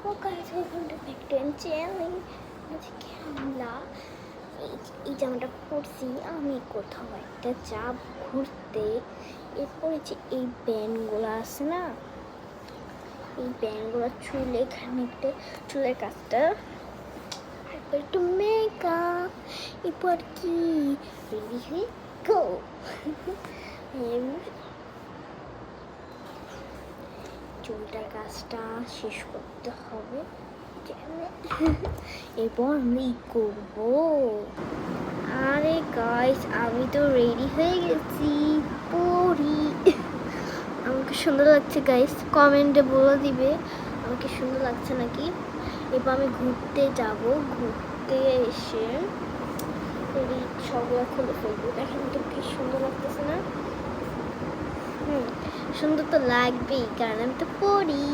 Oh guys, welcome to back to my channel. আজকে আমরা এই জামাটা পরছি আমি কোথাও একটা যাব ঘুরতে। এরপরে যে এই ব্যান্ডগুলো আছে না, এই ব্যান্ডগুলো চুলে এখানে একটা চুলের কাজটা একটু মেকআপ, এরপর কি রেডি হয়ে গো। চুলটার কাজটা শেষ করতে হবে, এরপর আমি করবো। আরে গাইস, আমি তো রেডি হয়ে গেছি, পরি। আমাকে সুন্দর লাগছে গাইস, কমেন্টে বলে দিবে আমাকে সুন্দর লাগছে নাকি। এবার আমি ঘুরতে যাব, ঘুরতে এসে সবগুলো খুলে ফেলবো। দেখেন তো কি সুন্দর লাগতেছে না? সুন্দর তো লাগবেই, কারণ আমি তো পড়ি।